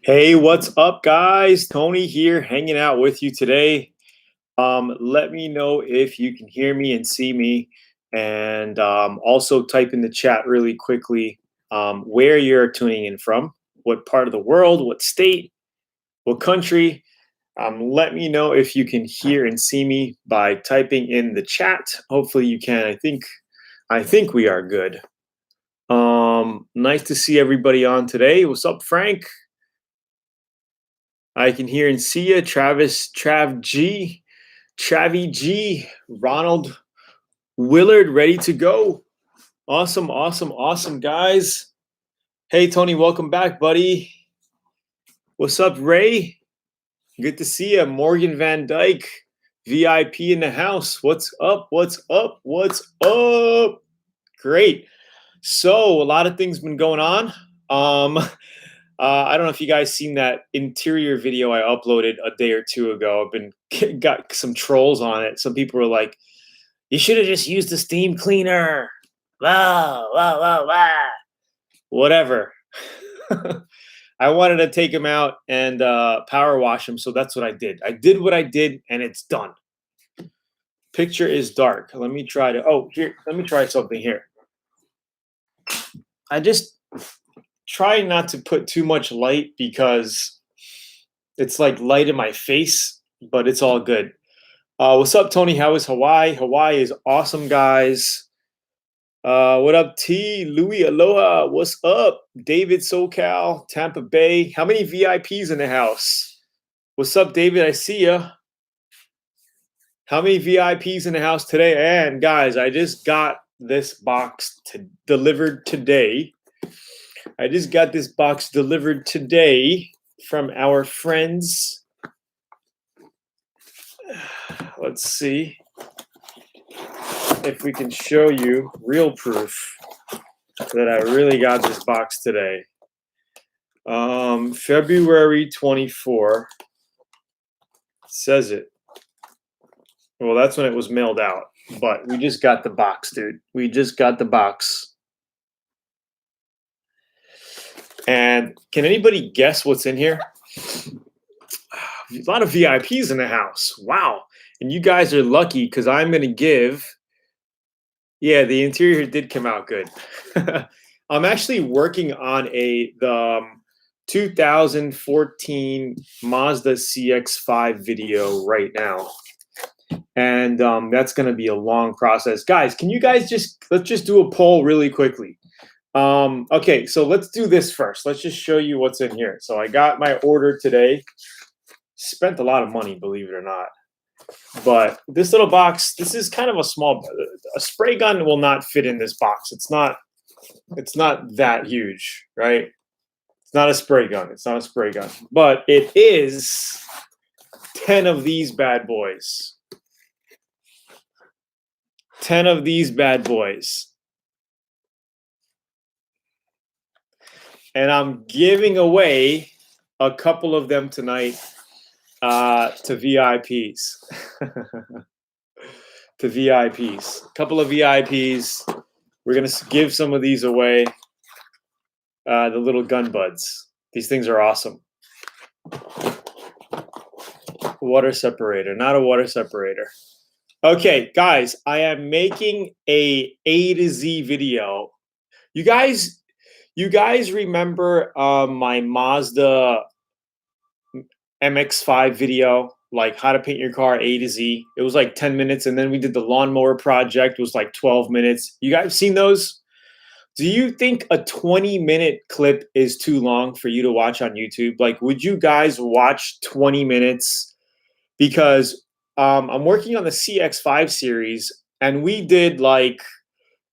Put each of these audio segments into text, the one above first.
Hey, what's up, guys? Tony here, hanging out with you today. Let me know if you can hear me and see me, and also type in the chat really quickly where you're tuning in from, what part of the world, what state, what country. Let me know if you can hear and see me by typing in the chat. Hopefully, you can. I think we are good. Nice to see everybody on today. What's up, Frank? I can hear and see you, Travis, Travy G, Ronald Willard, ready to go. Awesome, awesome, awesome, guys. Hey, Tony, welcome back, buddy. What's up, Ray? Good to see you. Morgan Van Dyke, VIP in the house. What's up? What's up? What's up? Great. So a lot of things been going on. I don't know if you guys seen that interior video I uploaded a day or two ago. I've been got some trolls on it. Some people were like, "You should have just used the steam cleaner." Wow, wow, wow, wow. Whatever. I wanted to take them out and power wash them, so that's what I did. I did what I did, and it's done. Picture is dark. Let me try to. Oh, here. Let me try something here. I just try not to put too much light because it's like light in my face, but it's all good. What's up, Tony? How is Hawaii? Hawaii is awesome, guys. What up, T? Louis, aloha. What's up? David, SoCal, Tampa Bay. How many VIPs in the house? What's up, David? I see ya. How many VIPs in the house today? And guys, I just got this box delivered today. I just got this box delivered today from our friends. Let's see if we can show you real proof that I really got this box today. February 24 says it. Well, that's when it was mailed out, but we just got the box, dude. We just got the box. And can anybody guess what's in here? A lot of VIPs in the house. Wow. And you guys are lucky because I'm going to give. Yeah, the interior did come out good. I'm actually working on the 2014 Mazda CX5 video right now. And that's going to be a long process. Guys, can you guys let's just do a poll really quickly. Okay, so let's do this first. Let's just show you what's in here. So I got my order today. Spent a lot of money, believe it or not. But this little box, this is kind of a spray gun will not fit in this box. It's not that huge, right? It's not a spray gun. It's not a spray gun. But it is 10 of these bad boys. 10 of these bad boys. And I'm giving away a couple of them tonight to VIPs. To VIPs. A couple of VIPs. We're going to give some of these away. The little gun buds. These things are awesome. Water separator. Not a water separator. Okay, guys. I am making a to Z video. You guys remember my Mazda MX-5 video, like how to paint your car A to Z? It was like 10 minutes, and then we did the lawnmower project. It was like 12 minutes. You guys seen those? Do you think a 20-minute clip is too long for you to watch on YouTube? Like, would you guys watch 20 minutes? Because I'm working on the CX5 series, and we did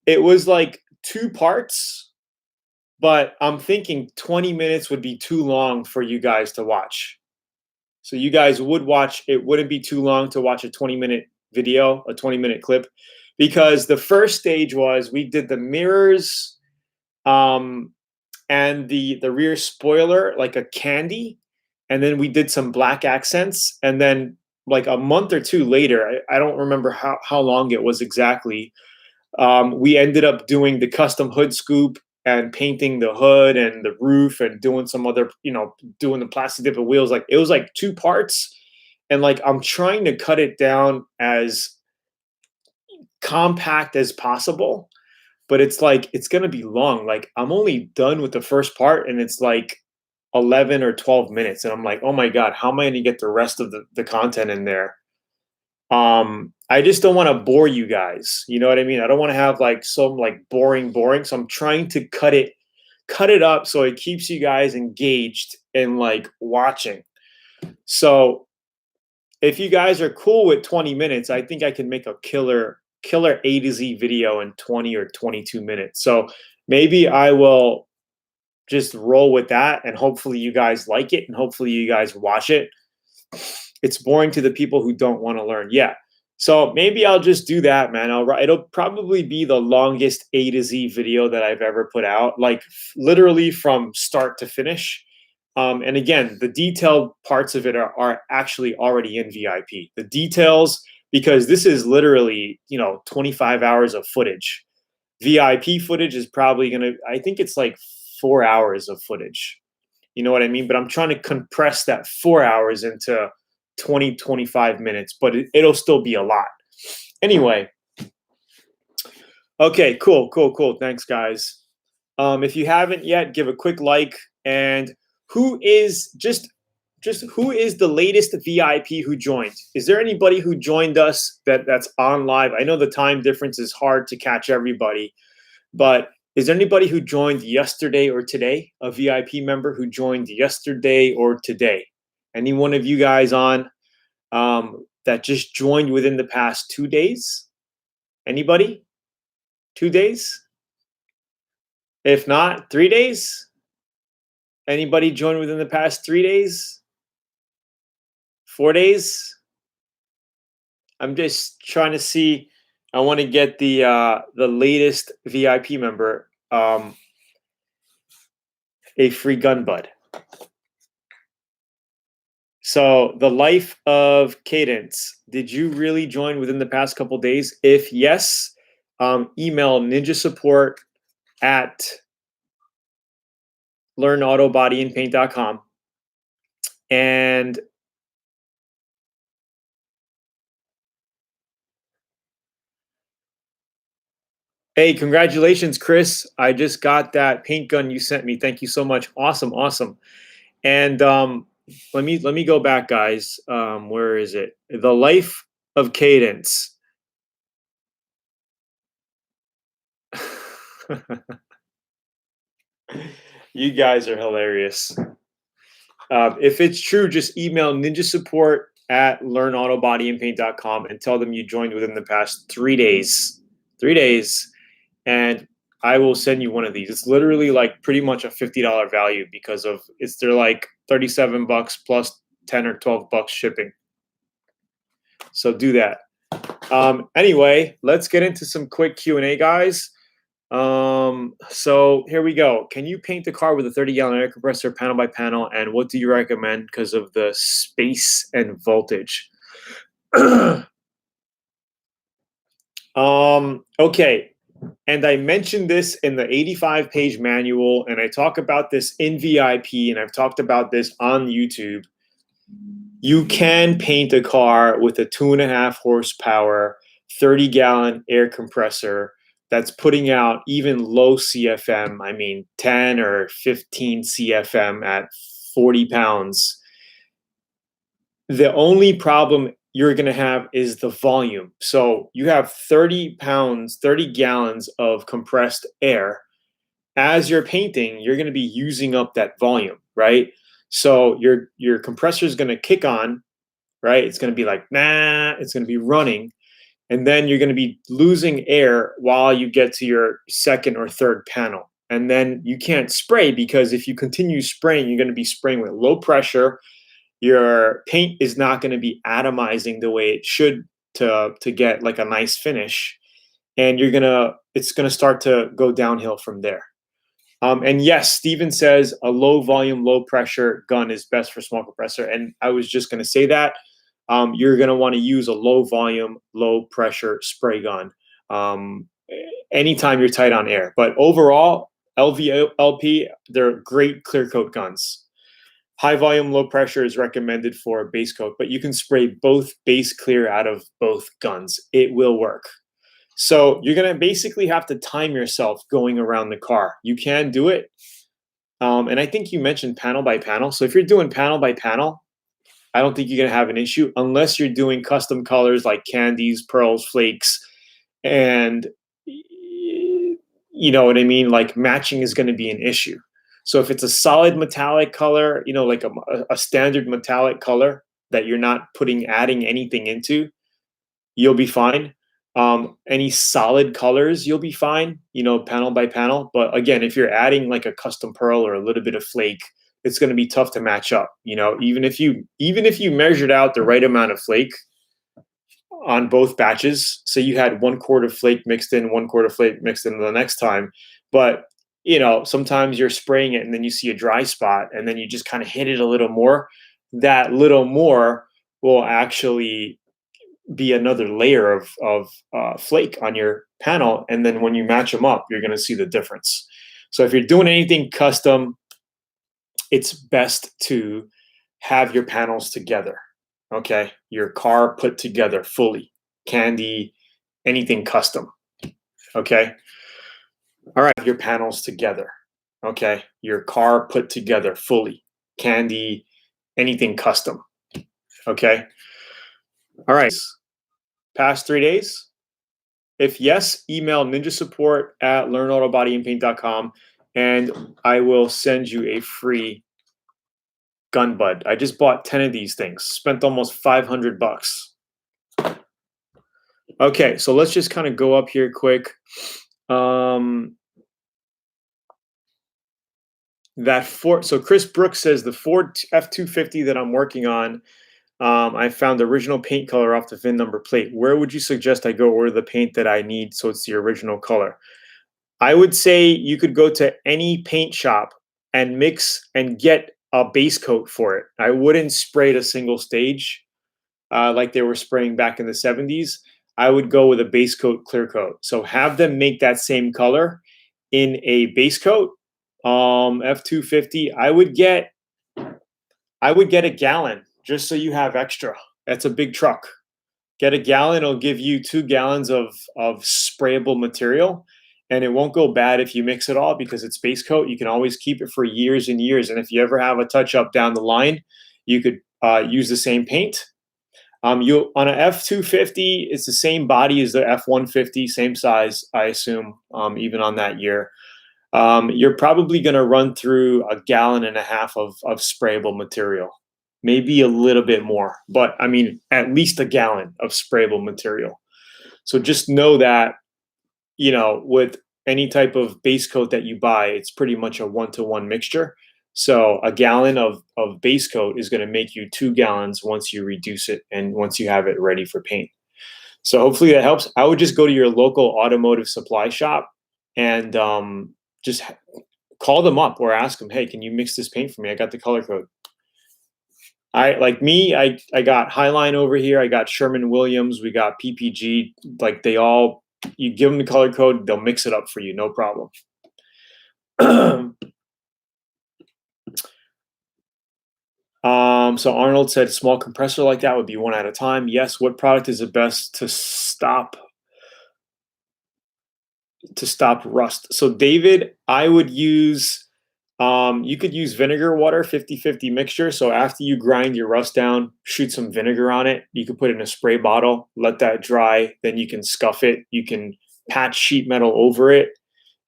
it was like 2 parts. But I'm thinking 20 minutes would be too long for you guys to watch. So you guys would watch, it wouldn't be too long to watch a 20-minute video, a 20-minute clip. Because the first stage was we did the mirrors and the rear spoiler, like a candy. And then we did some black accents. And then like a month or two later, I don't remember how long it was exactly, we ended up doing the custom hood scoop and painting the hood and the roof and doing some other, doing the plastic dip of wheels. Like it was like 2 parts. And like I'm trying to cut it down as compact as possible, but it's like it's gonna be long. Like I'm only done with the first part and it's like 11 or 12 minutes. And I'm like, oh my God, how am I gonna get the rest of the content in there? I just don't want to bore you guys. You know what I mean? I don't want to have like some like boring. So I'm trying to cut it up so it keeps you guys engaged and like watching. So if you guys are cool with 20 minutes, I think I can make a killer A to Z video in 20 or 22 minutes. So maybe I will just roll with that and hopefully you guys like it and hopefully you guys watch it. It's boring to the people who don't want to learn. Yeah. So maybe I'll just do that, man. It'll probably be the longest A to Z video that I've ever put out, like literally from start to finish. And again, the detailed parts of it are actually already in VIP. The details, because this is literally, 25 hours of footage. VIP footage is probably I think it's like 4 hours of footage. You know what I mean? But I'm trying to compress that 4 hours into 20, 25 minutes, but it'll still be a lot. Anyway. Okay, cool. Thanks, guys. If you haven't yet, give a quick like. And who is who is the latest VIP who joined? Is there anybody who joined us that's on live? I know the time difference is hard to catch everybody, but is there anybody who joined yesterday or today? A VIP member who joined yesterday or today? Any one of you guys on that just joined within the past 2 days? Anybody? 2 days? If not, 3 days? Anybody joined within the past 3 days? 4 days? I'm just trying to see. I want to get the latest VIP member a free gun bud. So the life of Cadence. Did you really join within the past couple days? If yes, email ninjasupport at LearnAutoBodyAndPaint.com. And hey, congratulations, Chris. I just got that paint gun you sent me. Thank you so much. Awesome. And let me go back, guys. Where is it? The life of Cadence. You guys are hilarious. If it's true, just email ninjasupport at LearnAutoBodyAndPaint.com and tell them you joined within the past 3 days. 3 days. And I will send you one of these. It's literally like pretty much a $50 value because they're like $37 plus 10 or 12 bucks shipping. So do that. Anyway, let's get into some quick Q&A, guys. So here we go. Can you paint the car with a 30-gallon air compressor panel by panel? And what do you recommend because of the space and voltage? Okay. And I mentioned this in the 85-page manual, and I talk about this in VIP, and I've talked about this on YouTube. You can paint a car with a 2.5 horsepower, 30-gallon air compressor that's putting out even low CFM. I mean, 10 or 15 CFM at 40 pounds. The only problem you're going to have is the volume. So you have 30 pounds, 30 gallons of compressed air. As you're painting, you're going to be using up that volume, right? So your compressor is going to kick on, right? It's going to be like, it's going to be running. And then you're going to be losing air while you get to your second or third panel. And then you can't spray because if you continue spraying, you're going to be spraying with low pressure. Your paint is not going to be atomizing the way it should to get like a nice finish. And it's going to start to go downhill from there. And yes, Steven says a low volume, low pressure gun is best for small compressor. And I was just going to say that. You're going to want to use a low volume, low pressure spray gun anytime you're tight on air. But overall, LVLP, they're great clear coat guns. High volume, low pressure is recommended for base coat, but you can spray both base clear out of both guns. It will work. So you're going to basically have to time yourself going around the car. You can do it. And I think you mentioned panel by panel. So if you're doing panel by panel, I don't think you're going to have an issue unless you're doing custom colors like candies, pearls, flakes, and you know what I mean? Like matching is going to be an issue. So if it's a solid metallic color, you know, like a standard metallic color that you're not adding anything into, you'll be fine. Any solid colors, you'll be fine, you know, panel by panel. But again, if you're adding like a custom pearl or a little bit of flake, it's going to be tough to match up. You know, even if you measured out the right amount of flake on both batches, so you had 1 quart of flake mixed in, 1 quart of flake mixed in the next time, but you know, sometimes you're spraying it and then you see a dry spot and then you just kind of hit it a little more. That little more will actually be another layer of flake on your panel, and then when you match them up, you're going to see the difference. So if you're doing anything custom, it's best to have your panels together. Okay, your car put together fully, candy, anything custom. Okay, all right, your panels together. Okay, your car put together fully, candy, anything custom. Okay, all right. Past 3 days? If yes, email ninjasupport@learnautobodyanpaint.com and I will send you a free gun bud. I just bought 10 of these things, spent almost 500 bucks. Okay, so let's just kind of go up here quick. So Chris Brooks says the Ford F-250 that I'm working on, I found the original paint color off the VIN number plate. Where would you suggest I go order the paint that I need so it's the original color? I would say you could go to any paint shop and mix and get a base coat for it. I wouldn't spray it a single stage like they were spraying back in the 70s. I would go with a base coat, clear coat. So have them make that same color in a base coat. F-250, I would get a gallon just so you have extra. That's a big truck. Get a gallon, it'll give you 2 gallons of sprayable material, and it won't go bad if you mix it all because it's base coat. You can always keep it for years and years, and if you ever have a touch up down the line, you could use the same paint. On a F-250, it's the same body as the F-150, same size, I assume, even on that year. You're probably going to run through 1.5 gallons of sprayable material, maybe a little bit more, but I mean, at least 1 gallon of sprayable material. So just know that, you know, with any type of base coat that you buy, it's pretty much a 1-to-1 mixture. So 1 gallon of base coat is going to make you 2 gallons once you reduce it and once you have it ready for paint. So hopefully that helps. I would just go to your local automotive supply shop and just call them up or ask them, hey, can you mix this paint for me? I got the color code. I got Highline over here. I got Sherman-Williams. We got PPG. Like you give them the color code, they'll mix it up for you, no problem. So Arnold said small compressor like that would be 1 at a time. Yes. What product is the best to stop rust? So David, I would use, you could use vinegar water, 50-50 mixture. So after you grind your rust down, shoot some vinegar on it. You can put it in a spray bottle, let that dry. Then you can scuff it. You can patch sheet metal over it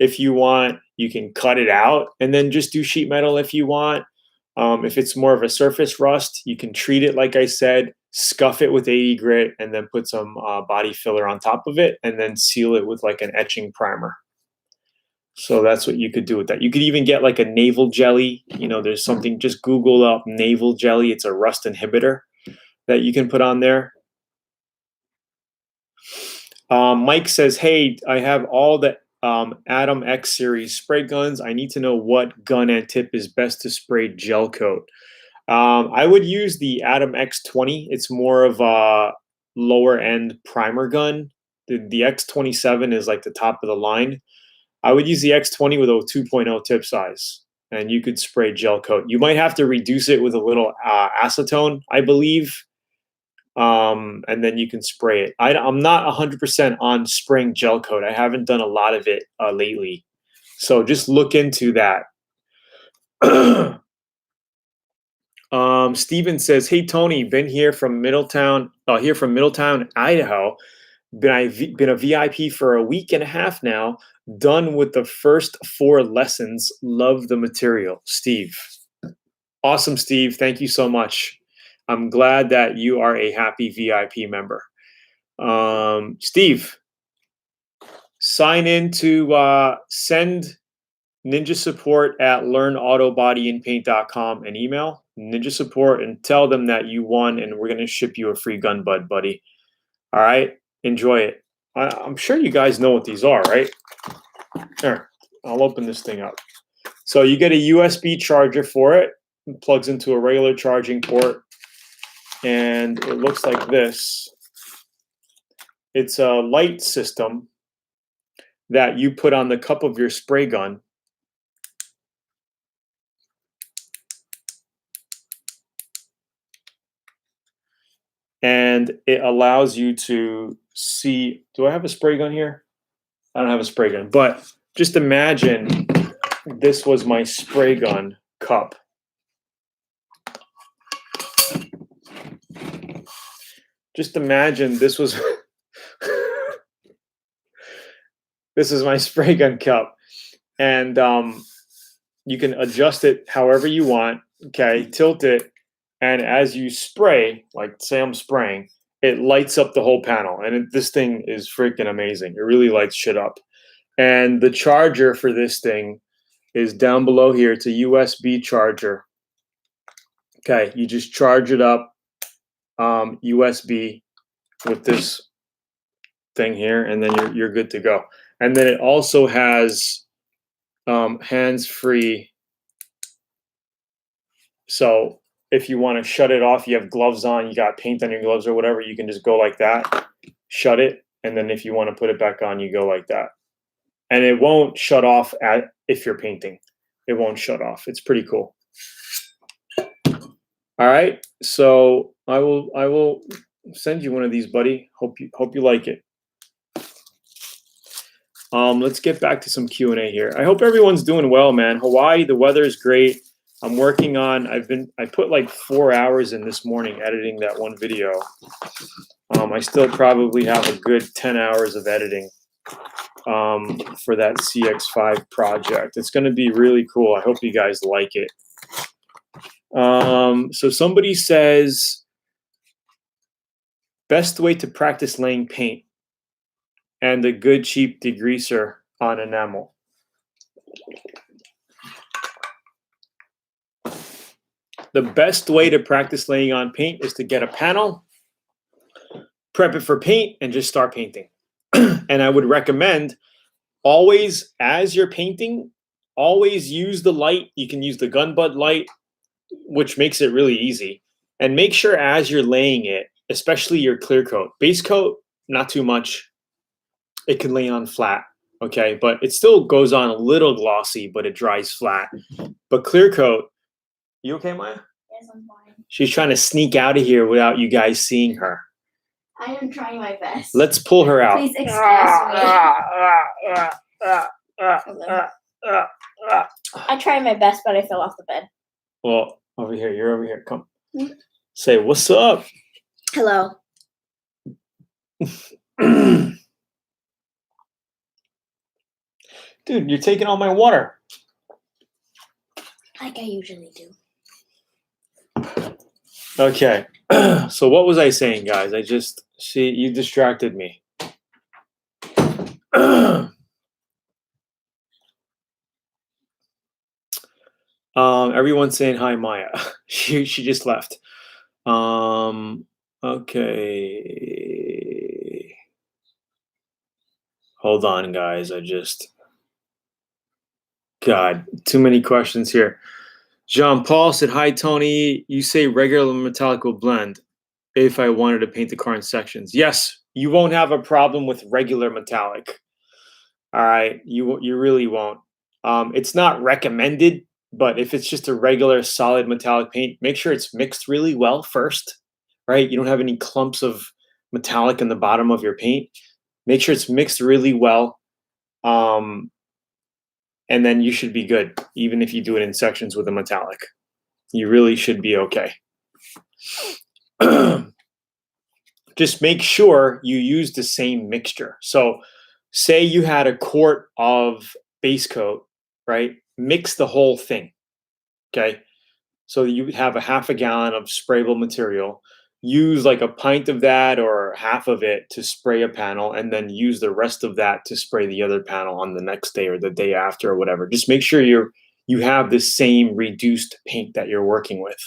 if you want. You can cut it out and then just do sheet metal if you want. If it's more of a surface rust, you can treat it, like I said, scuff it with 80 grit, and then put some body filler on top of it, and then seal it with like an etching primer. So that's what you could do with that. You could even get like a navel jelly. You know, there's something, just Google up navel jelly. It's a rust inhibitor that you can put on there. Mike says, hey, I have all the Atom X series spray guns. I need to know what gun and tip is best to spray gel coat. I would use the Atom X20. It's more of a lower end primer gun. The X27 is like the top of the line. I would use the X20 with a 2.0 tip size, and you could spray gel coat. You might have to reduce it with a little acetone, I believe, and then you can spray it. I'm not 100% on spraying gel coat. I haven't done a lot of it lately, so just look into that. Steven says, "Hey Tony, been here from Middletown, Idaho. Been a VIP for a week and a half now. Done with the first 4 lessons. Love the material, Steve." Awesome, Steve. Thank you so much. I'm glad that you are a happy VIP member. Steve, sign in to send Ninja Support at LearnAutoBodyAndPaint.com an email, Ninja Support, and tell them that you won, and we're going to ship you a free gun bud, buddy. All right? Enjoy it. I'm sure you guys know what these are, right? Here, I'll open this thing up. So you get a USB charger for it. It plugs into a regular charging port, and it looks like this. It's a light system that you put on the cup of your spray gun. And it allows you to see, do I have a spray gun here? I don't have a spray gun, but just imagine this was my spray gun cup. Just imagine this was this is my spray gun cup, and you can adjust it however you want. Okay, tilt it, and as you spray, like say I'm spraying, it lights up the whole panel, and this thing is freaking amazing. It really lights shit up. And the charger for this thing is down below here. It's a USB charger. Okay, you just charge it up USB with this thing here, and then you're good to go. And then it also has hands-free. So if you want to shut it off, you have gloves on, you got paint on your gloves or whatever, you can just go like that, shut it, and then if you want to put it back on, you go like that. And it won't shut off if you're painting. It won't shut off. It's pretty cool. All right, so I will send you one of these, buddy. Hope you like it. Let's get back to some Q&A here. I hope everyone's doing well, man. Hawaii, the weather is great. I'm working on. I put like 4 hours in this morning editing that one video. I still probably have a good 10 hours of editing for that CX5 project. It's going to be really cool. I hope you guys like it. So somebody says, best way to practice laying paint and a good cheap degreaser on enamel. The best way to practice laying on paint is to get a panel, prep it for paint, and just start painting. And I would recommend always, as you're painting, always use the light. You can use the gun butt light, which makes it really easy. And make sure as you're laying it, especially your clear coat, base coat, not too much. It can lay on flat, okay? But it still goes on a little glossy, but it dries flat. But clear coat, you okay, Maya? Yes, I'm fine. She's trying to sneak out of here without you guys seeing her. I am trying my best. Let's pull her out. Please excuse me. I tried my best, but I fell off the bed. Well, over here. You're over here. Come. Say, what's up? Hello. Dude, you're taking all my water. Like I usually do. Okay. So what was I saying, guys? You distracted me. Everyone's saying hi, Maya. She just left. Okay. Hold on, guys. God, too many questions here. Jean Paul said, hi, Tony. You say regular metallic will blend if I wanted to paint the car in sections. Yes, you won't have a problem with regular metallic. All right, you really won't. It's not recommended, but if it's just a regular solid metallic paint, make sure it's mixed really well first, right? You don't have any clumps of metallic in the bottom of your paint. Make sure it's mixed really well, and then you should be good, even if you do it in sections with a metallic. You really should be okay. Just make sure you use the same mixture. So say you had a quart of base coat, right? Mix the whole thing, okay? So you would have a half a gallon of sprayable material. Use like a pint of that or half of it to spray a panel, and then use the rest of that to spray the other panel on the next day or the day after or whatever. Just make sure you have the same reduced paint that you're working with.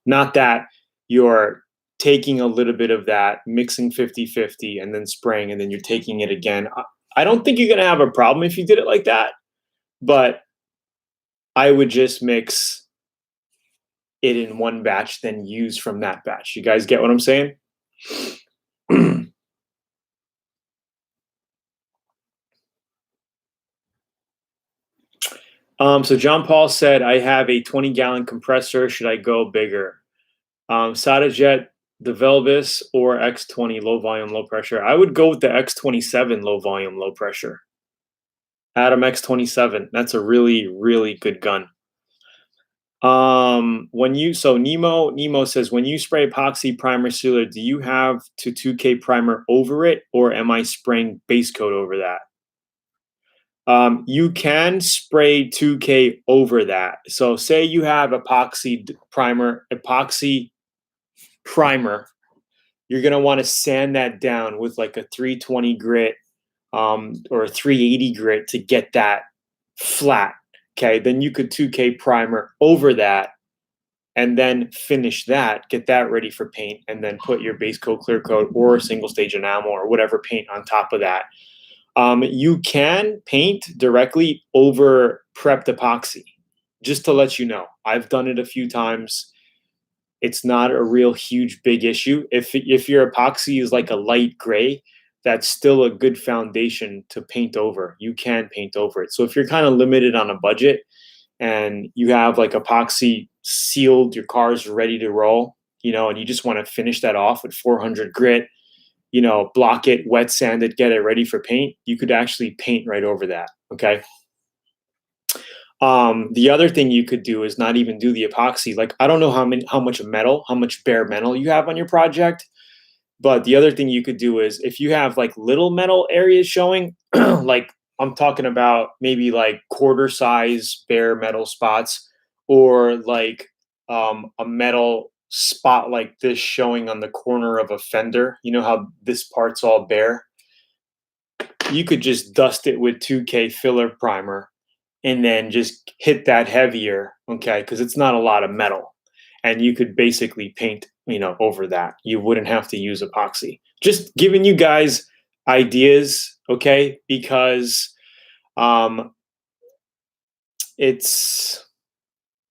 Not that you're taking a little bit of that, mixing 50-50, and then spraying, and then you're taking it again. I don't think you're going to have a problem if you did it like that, but I would just mix it in one batch, then use from that batch. You guys get what I'm saying? So John Paul said, I have a 20-gallon compressor. Should I go bigger? SadaJet, the Velvis, or X20 low volume, low pressure? I would go with the X27 low volume, low pressure. Adam X27. That's a really, really good gun. Nemo says, when you spray epoxy primer sealer, do you have to 2K primer over it, or am I spraying base coat over that? You can spray 2K over that. So say you have epoxy primer, you're going to want to sand that down with like a 320 grit or a 380 grit to get that flat. Okay, then you could 2K primer over that and then finish that, get that ready for paint, and then put your base coat, clear coat, or single stage enamel or whatever paint on top of that. You can paint directly over prepped epoxy, just to let you know. I've done it a few times. It's not a real huge big issue. If your epoxy is like a light gray, that's still a good foundation to paint over. You can paint over it. So if you're kind of limited on a budget and you have like epoxy sealed, your car's ready to roll, and you just want to finish that off with 400 grit, block it, wet sand it, get it ready for paint, you could actually paint right over that. Okay. The other thing you could do is not even do the epoxy. Like, I don't know how much bare metal you have on your project, but the other thing you could do is if you have like little metal areas showing, like I'm talking about maybe like quarter size bare metal spots, or like a metal spot like this showing on the corner of a fender. You know how this part's all bare? You could just dust it with 2K filler primer and then just hit that heavier, okay? Because it's not a lot of metal. And you could basically paint, over that. You wouldn't have to use epoxy. Just giving you guys ideas, okay? Because it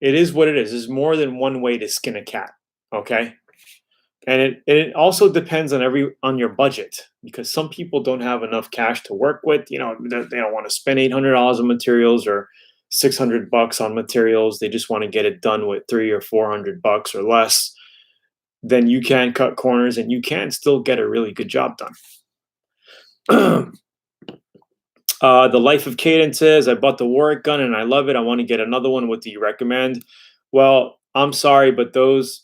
is what it is. There's more than one way to skin a cat, okay? And it also depends on your budget, because some people don't have enough cash to work with. They don't want to spend $800 on materials or $600 on materials. They just want to get it done with $300 or $400 or less. Then you can cut corners and you can still get a really good job done. The Life of Cadence says, I bought the Warwick gun and I love it. I want to get another one. What do you recommend? Well, I'm sorry, but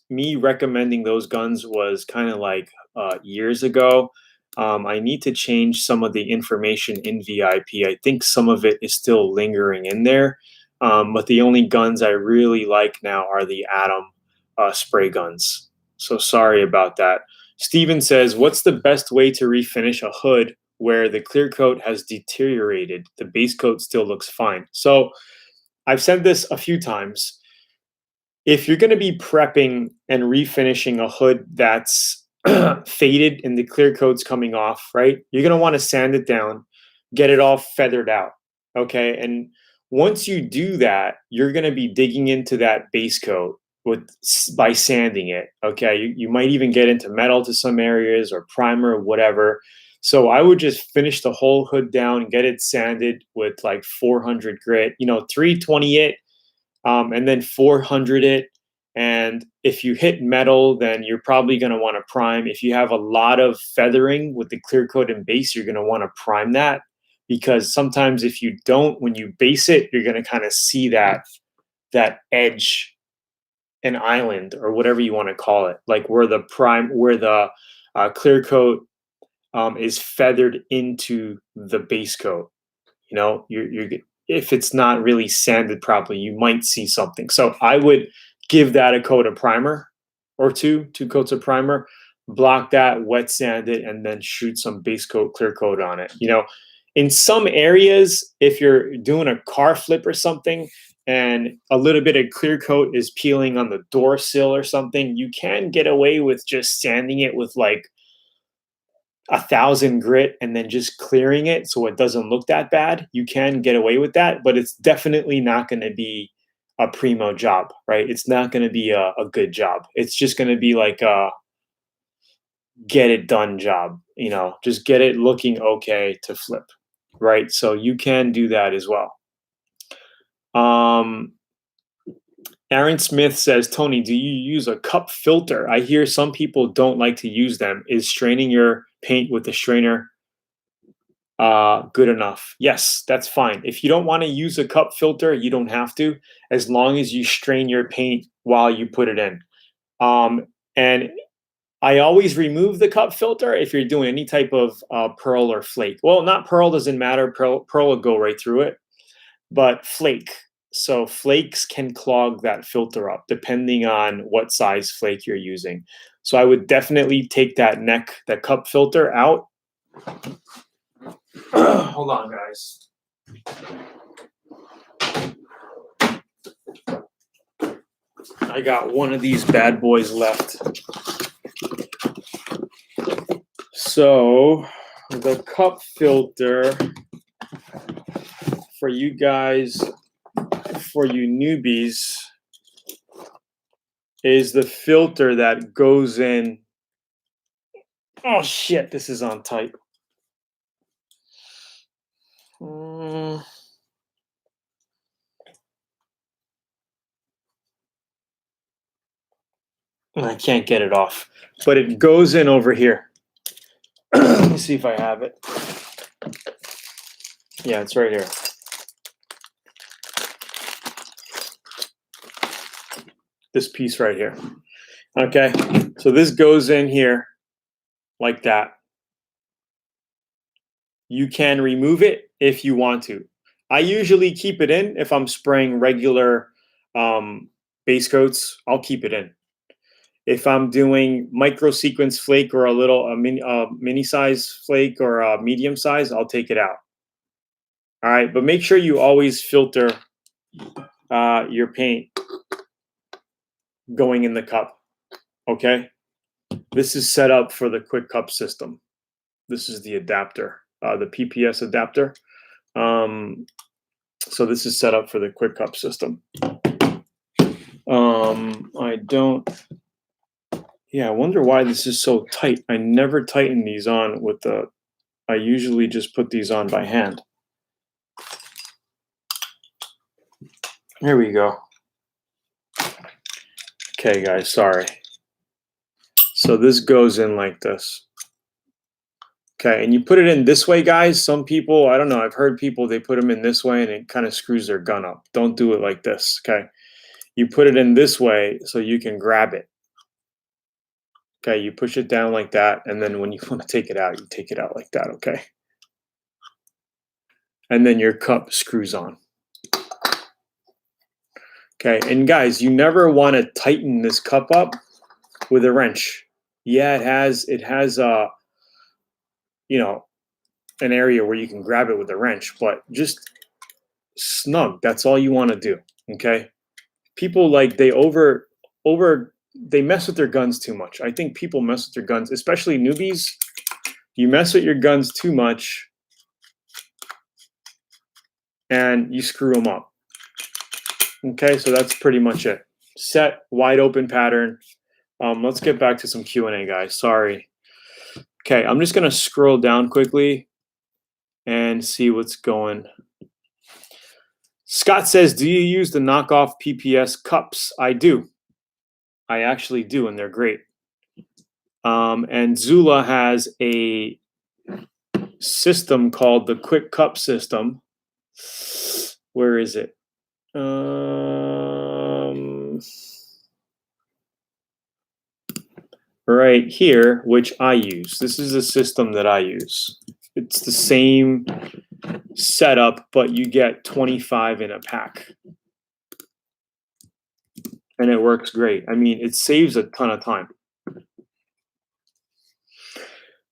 me recommending those guns was kind of like years ago. I need to change some of the information in VIP. I think some of it is still lingering in there. But the only guns I really like now are the Atom spray guns. So sorry about that. Steven says, what's the best way to refinish a hood where the clear coat has deteriorated? The base coat still looks fine. So I've said this a few times. If you're going to be prepping and refinishing a hood that's faded and the clear coat's coming off, right? You're going to want to sand it down, get it all feathered out, okay? And once you do that, you're going to be digging into that base coat by sanding it, okay? You might even get into metal to some areas or primer or whatever. So I would just finish the whole hood down, get it sanded with like 400 grit, 320 it, and then 400 it. And if you hit metal, then you're probably going to want to prime. If you have a lot of feathering with the clear coat and base, you're going to want to prime that, because sometimes if you don't, when you base it, you're going to kind of see that edge, an island, or whatever you want to call it, like where the clear coat is feathered into the base coat. You're if it's not really sanded properly, you might see something. So I would give that a coat of primer or two coats of primer, block that, wet sand it, and then shoot some base coat, clear coat on it. In some areas, if you're doing a car flip or something and a little bit of clear coat is peeling on the door sill or something, you can get away with just sanding it with like 1,000 grit and then just clearing it so it doesn't look that bad. You can get away with that, but it's definitely not going to be a primo job, right? It's not going to be a good job. It's just going to be like a get it done job, just get it looking okay to flip, right? So you can do that as well. Aaron Smith says, Tony, do you use a cup filter? I hear some people don't like to use them. Is straining your paint with the strainer good enough? Yes, that's fine. If you don't want to use a cup filter, you don't have to, as long as you strain your paint while you put it in. And I always remove the cup filter if you're doing any type of pearl or flake. Well, not pearl, doesn't matter. Pearl will go right through it, but flake. So flakes can clog that filter up depending on what size flake you're using. So I would definitely take that cup filter out. Hold on, guys. I got one of these bad boys left. So the cup filter for you guys, for you newbies, is the filter that goes in. Oh shit, this is on tight. I can't get it off, but it goes in over here. Let me see if I have it. Yeah, it's right here. This piece right here. Okay, so this goes in here like that. You can remove it if you want to. I usually keep it in if I'm spraying regular base coats. I'll keep it in. If I'm doing micro sequence flake or a mini size flake or a medium size, I'll take it out. All right, but make sure you always filter your paint going in the cup. Okay, this is set up for the quick cup system. This is the adapter, the PPS adapter. So this is set up for the quick cup system. I wonder why this is so tight. I never tighten these on with I usually just put these on by hand. Here we go. Okay, guys, sorry. So this goes in like this. Okay, and you put it in this way, guys. Some people, I don't know, I've heard people, they put them in this way and it kind of screws their gun up. Don't do it like this, okay? You put it in this way so you can grab it. Okay, you push it down like that, and then when you want to take it out, you take it out like that, okay? And then your cup screws on. Okay, and guys, you never want to tighten this cup up with a wrench. Yeah, it has an area where you can grab it with a wrench, but just snug. That's all you want to do, okay? People they mess with their guns too much. I think people mess with their guns, especially newbies. You mess with your guns too much and you screw them up. Okay, so that's pretty much it. Set, wide open pattern. Let's get back to some Q&A, guys. Sorry. Okay, I'm just going to scroll down quickly and see what's going. Scott says, do you use the knockoff PPS cups? I do. I actually do, and they're great. And Zula has a system called the Quick Cup system. Where is it? Right here, which I use. This is a system that I use. It's the same setup, but you get 25 in a pack. And it works great. I mean, it saves a ton of time.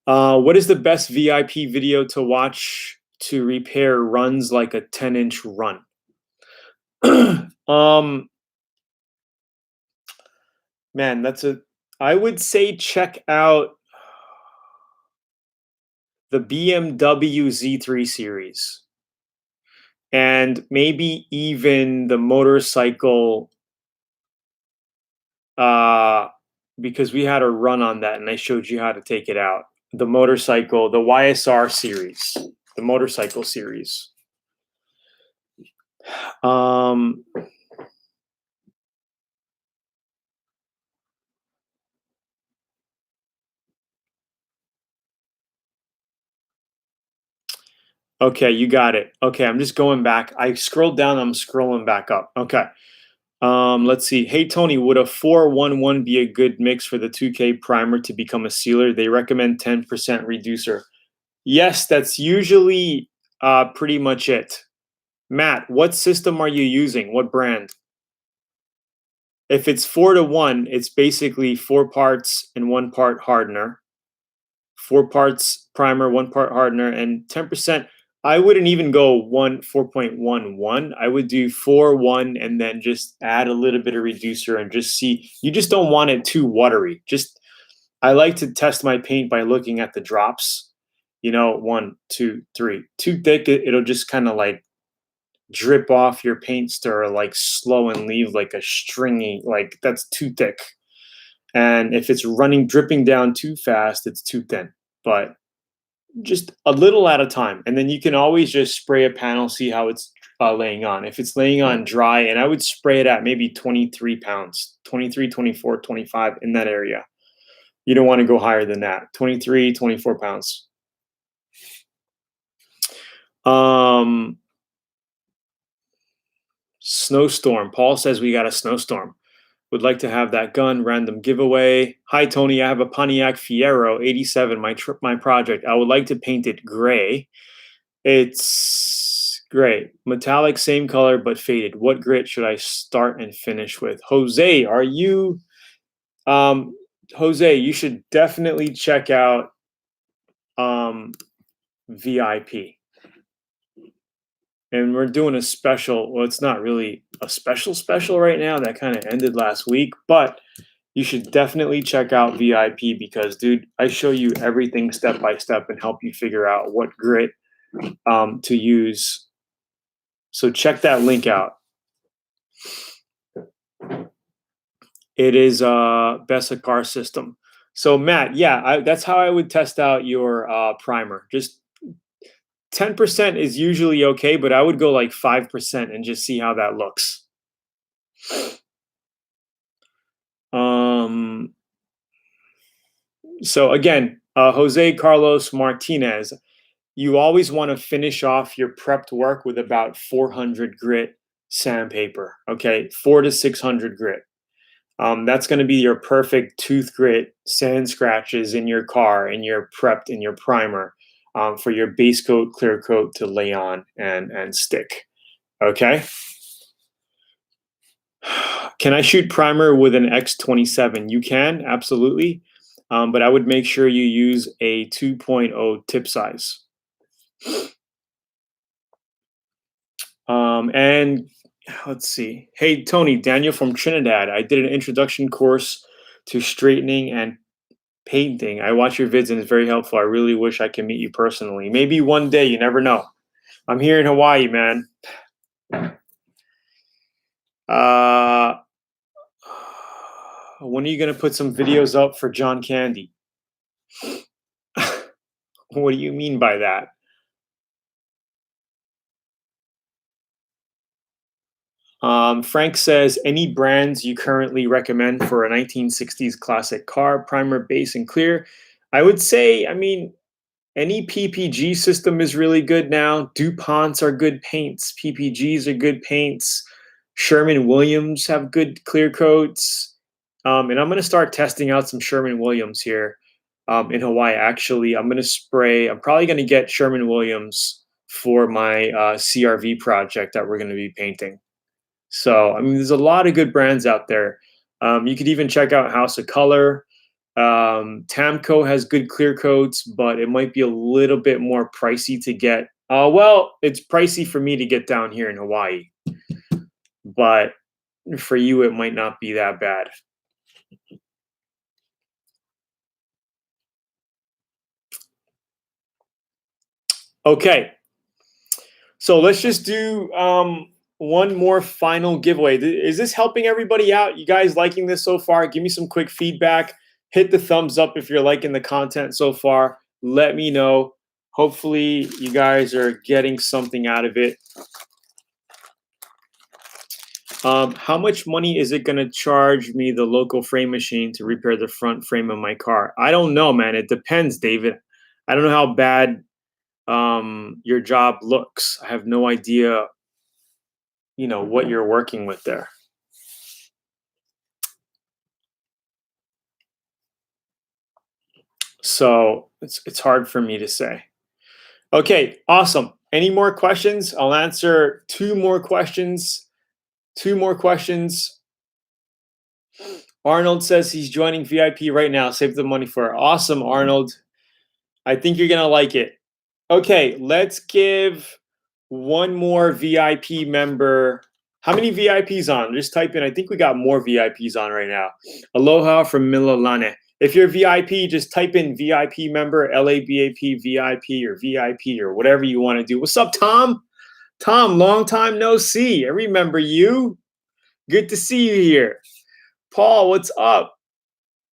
What is the best VIP video to watch to repair runs like a 10-inch run? Man, I would say check out the BMW Z3 series. And maybe even the motorcycle, because we had a run on that and I showed you how to take it out. The motorcycle, the YSR series, the motorcycle series. Okay, you got it. Okay, I'm just going back. I scrolled down, I'm scrolling back up. Okay. Let's see. Hey, Tony, would a 411 be a good mix for the 2K primer to become a sealer? They recommend 10% reducer. Yes, that's usually pretty much it. Matt, what system are you using? What brand? If it's 4-to-1, it's basically 4 parts and 1 part hardener. 4 parts primer, 1 part hardener, and 10%. I wouldn't even go 4.11. I would do 4-1 and then just add a little bit of reducer and just see. You just don't want it too watery. I like to test my paint by looking at the drops. 1, 2, 3. Too thick, it'll just kind of like drip off your paint stir like slow and leave like a stringy, like that's too thick. And if it's dripping down too fast, it's too thin. But just a little at a time. And then you can always just spray a panel, see how it's laying on. If it's laying on dry, and I would spray it at maybe 23 pounds, 23, 24, 25 in that area. You don't want to go higher than that. 23, 24 pounds. Snowstorm. Paul says we got a snowstorm. Would like to have that gun. Random giveaway. Hi, Tony. I have a Pontiac Fiero 87, my project. I would like to paint it gray. It's gray. Metallic, same color, but faded. What grit should I start and finish with? Jose, are you... Jose, you should definitely check out VIP. And we're doing a special. Well, it's not really a special right now. That kind of ended last week. But you should definitely check out VIP because, dude, I show you everything step by step and help you figure out what grit to use. So check that link out. It is best car system. So Matt, yeah, that's how I would test out your primer. Just 10% is usually okay, but I would go like 5% and just see how that looks. So again, Jose Carlos Martinez, you always want to finish off your prepped work with about 400 grit sandpaper, okay? 400 to 600 grit. That's going to be your perfect tooth grit sand scratches in your car, and your prepped in your primer. For your base coat, clear coat to lay on and stick. Okay. Can I shoot primer with an X27? You can, absolutely. But I would make sure you use a 2.0 tip size. And let's see. Hey, Tony, Daniel from Trinidad. I did an introduction course to straightening and painting. I watch your vids and it's very helpful. I really wish I could meet you personally. Maybe one day, you never know. I'm here in Hawaii, man. When are you going to put some videos up for John Candy? What do you mean by that? Frank says, any brands you currently recommend for a 1960s classic car, primer, base, and clear? I would say, I mean, any PPG system is really good now. DuPonts are good paints. PPGs are good paints. Sherman-Williams have good clear coats. And I'm going to start testing out some Sherman-Williams here in Hawaii. Actually, I'm probably going to get Sherman-Williams for my CRV project that we're going to be painting. So, I mean, there's a lot of good brands out there. You could even check out House of Color. Tamco has good clear coats, but it might be a little bit more pricey to get. Well, it's pricey for me to get down here in Hawaii, but for you, it might not be that bad. Okay, so let's just do one more final giveaway. Is this helping everybody out? You guys liking this so far? Give me some quick feedback. Hit the thumbs up if you're liking the content so far. Let me know. Hopefully, you guys are getting something out of it. How much money is it going to charge me, the local frame machine, to repair the front frame of my car? I don't know, man. It depends, David. I don't know how bad your job looks. I have no idea, what you're working with there. So it's hard for me to say. Okay, awesome. Any more questions? I'll answer two more questions. Arnold says he's joining VIP right now. Save the money for it. Awesome, Arnold. I think you're gonna like it. Okay, let's give one more VIP member. How many VIPs on? Just type in. I think we got more VIPs on right now. Aloha from Mililane. If you're VIP, just type in VIP member, LABAP VIP or VIP or whatever you want to do. What's up, Tom? Tom, long time no see. I remember you. Good to see you here. Paul, what's up?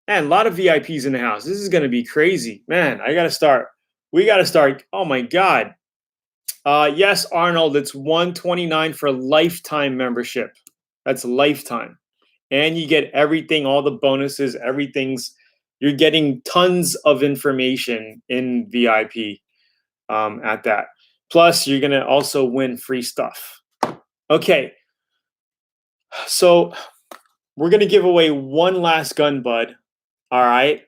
Man, a lot of VIPs in the house. This is going to be crazy. Man, I got to start. We got to start. Oh, my God. Yes, Arnold, it's $129 for lifetime membership. That's lifetime. And you get everything, all the bonuses, you're getting tons of information in VIP at that. Plus, you're going to also win free stuff. Okay. So we're going to give away one last gun, bud. All right.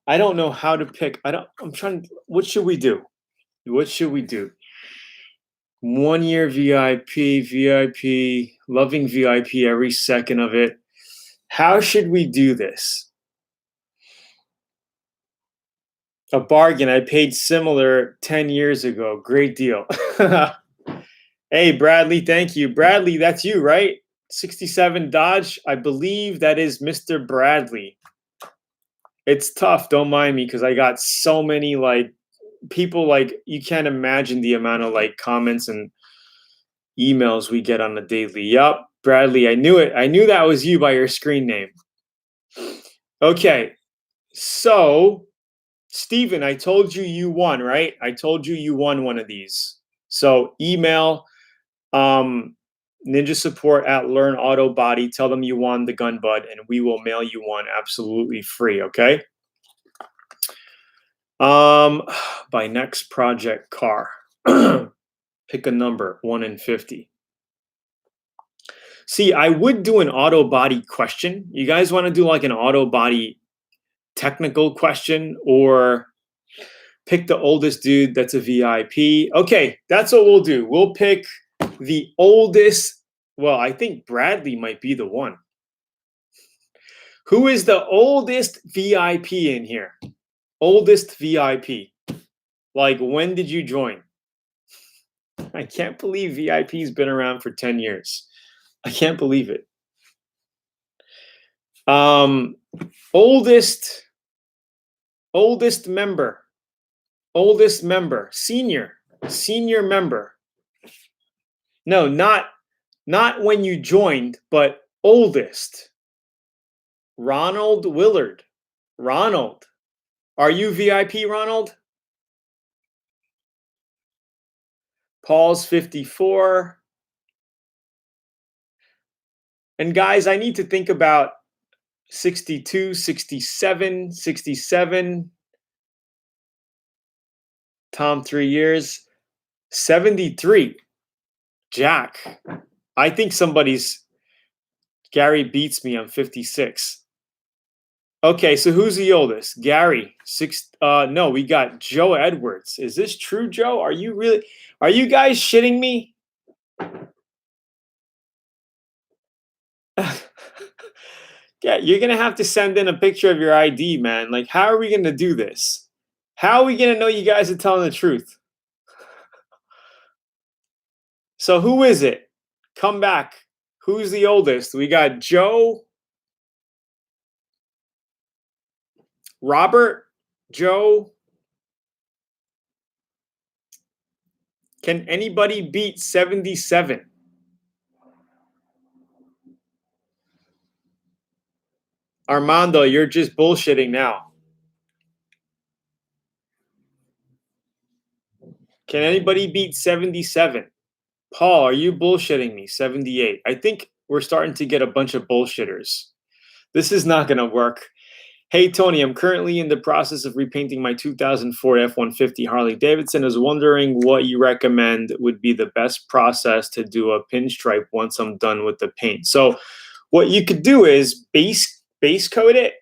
I don't know how to pick. What should we do? 1 year VIP, loving VIP every second of it. How should we do this? A bargain. I paid similar 10 years ago. Great deal. Hey, Bradley, thank you. Bradley, that's you, right? 67 Dodge. I believe that is Mr. Bradley. It's tough. Don't mind me because I got so many people, you can't imagine the amount of comments and emails we get on a daily. Yup, Bradley, I knew it. I knew that was you by your screen name. Okay, so Steven, I told you won, right? I told you won one of these. So email Ninja Support at LearnAutoBody. Tell them you won the gun, bud, and we will mail you one absolutely free, okay? By next project car. Pick a number, 1 in 50. See, I would do an auto body question. You guys want to do an auto body technical question, or pick the oldest dude that's a VIP? Okay, that's what we'll do. We'll pick the oldest. Well, I think Bradley might be the one. Who is the oldest VIP in here? Oldest VIP. When did you join? I can't believe VIP's been around for 10 years. I can't believe it. Oldest member. Senior member. No, not when you joined, but oldest. Ronald Willard. Ronald. Are you VIP, Ronald? Paul's 54. And guys, I need to think about 62, 67, 67. Tom, 3 years. 73. Jack. I think Gary beats me on 56. Okay, so who's the oldest? Gary. No, we got Joe Edwards. Is this true, Joe? Are you guys shitting me? Yeah, you're gonna have to send in a picture of your ID, man. Like, how are we gonna do this? How are we gonna know you guys are telling the truth? So who is it? Come back. Who's the oldest? We got Joe, Robert, Joe. Can anybody beat 77? Armando, you're just bullshitting now. Can anybody beat 77? Paul, are you bullshitting me? 78. I think we're starting to get a bunch of bullshitters. This is not going to work. Hey, Tony, I'm currently in the process of repainting my 2004 F-150 Harley Davidson. I was wondering what you recommend would be the best process to do a pinstripe once I'm done with the paint. So what you could do is base coat it,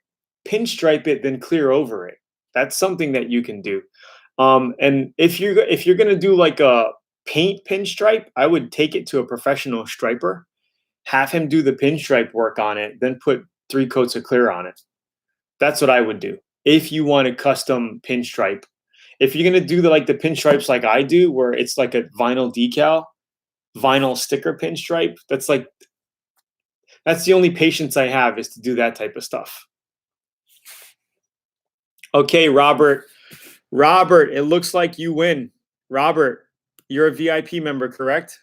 pinstripe it, then clear over it. That's something that you can do. And if you're going to do like a paint pinstripe, I would take it to a professional striper, have him do the pinstripe work on it, then put 3 coats of clear on it. That's what I would do if you want a custom pinstripe. If you're gonna do the pinstripes like I do, where it's like a vinyl decal, vinyl sticker pinstripe, that's the only patience I have is to do that type of stuff. Okay, Robert. Robert, it looks like you win. Robert, you're a VIP member, correct?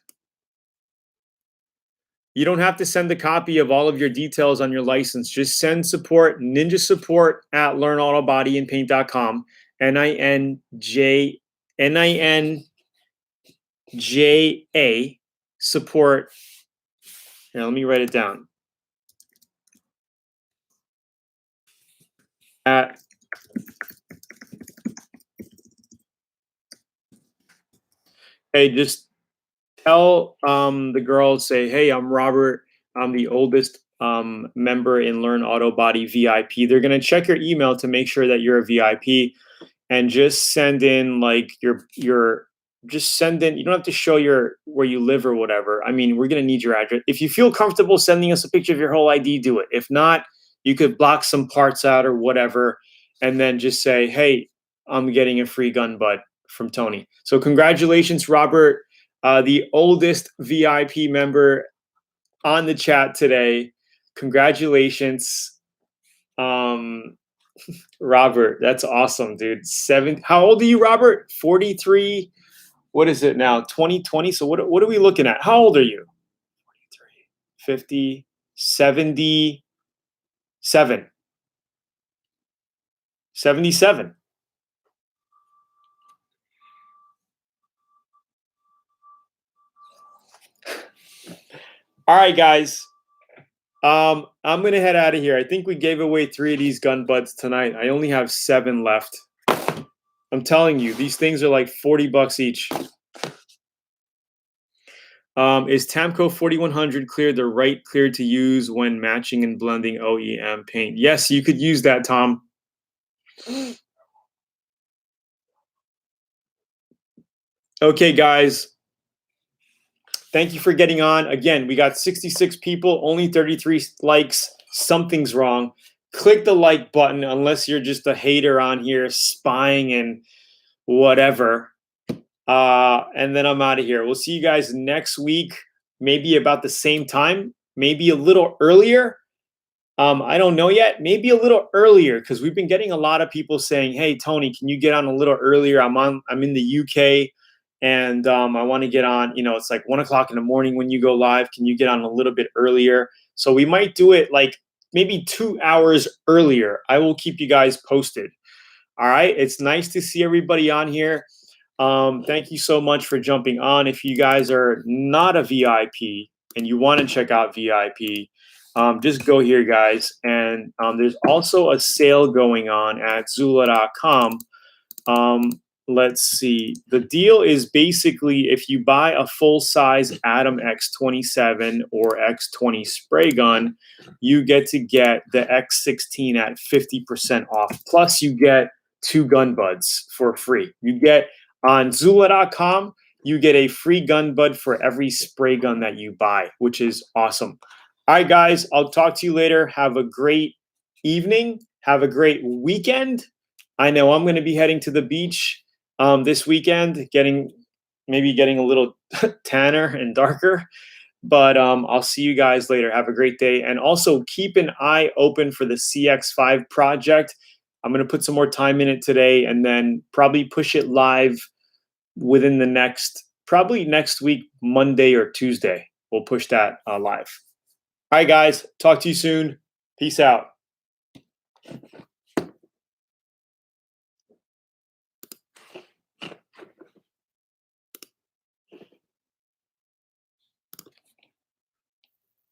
You don't have to send a copy of all of your details on your license. Just send support, ninja support at LearnAutoBodyAndPaint.com. NINJA support. Here, let me write it down. Hey, just tell the girl, say, hey, I'm Robert. I'm the oldest member in Learn Auto Body VIP. They're going to check your email to make sure that you're a VIP, and just send in just send in. You don't have to show where you live or whatever. I mean, we're going to need your address. If you feel comfortable sending us a picture of your whole ID, do it. If not, you could block some parts out or whatever, and then just say, hey, I'm getting a free gun butt from Tony. So congratulations, Robert, the oldest VIP member on the chat today. Congratulations, Robert. That's awesome, dude. How old are you, Robert? 43. What is it now? 2020. So what are we looking at? How old are you? 43, 50, 77. 77. All right, guys. I'm gonna head out of here. I think we gave away 3 of these gun butts tonight. I only have 7 left. I'm telling you, these things are like $40 each. Is Tamco 4100 clear the right clear to use when matching and blending OEM paint? Yes, you could use that, Tom. Okay, guys. Thank you for getting on. Again, we got 66 people, only 33 likes. Something's wrong. Click the like button unless you're just a hater on here spying and whatever. And then I'm out of here. We'll see you guys next week, maybe about the same time, maybe a little earlier. I don't know yet. Maybe a little earlier, because we've been getting a lot of people saying, hey, Tony, can you get on a little earlier? I'm in the UK. And I want to get on, it's like 1 o'clock in the morning when you go live. Can you get on a little bit earlier? So we might do it like maybe 2 hours earlier. I will keep you guys posted. All right. It's nice to see everybody on here. Thank you so much for jumping on. If you guys are not a VIP and you want to check out VIP, just go here, guys. And there's also a sale going on at Zula.com. Let's see. The deal is basically if you buy a full-size Atom X27 or X20 spray gun, you get to get the X16 at 50% off. Plus, you get 2 gun buds for free. You get on Zula.com, you get a free gun bud for every spray gun that you buy, which is awesome. All right, guys, I'll talk to you later. Have a great evening. Have a great weekend. I know I'm going to be heading to the beach this weekend, maybe getting a little tanner and darker. But I'll see you guys later. Have a great day. And also keep an eye open for the CX5 project. I'm going to put some more time in it today and then probably push it live within the probably next week, Monday or Tuesday. We'll push that live. All right, guys. Talk to you soon. Peace out.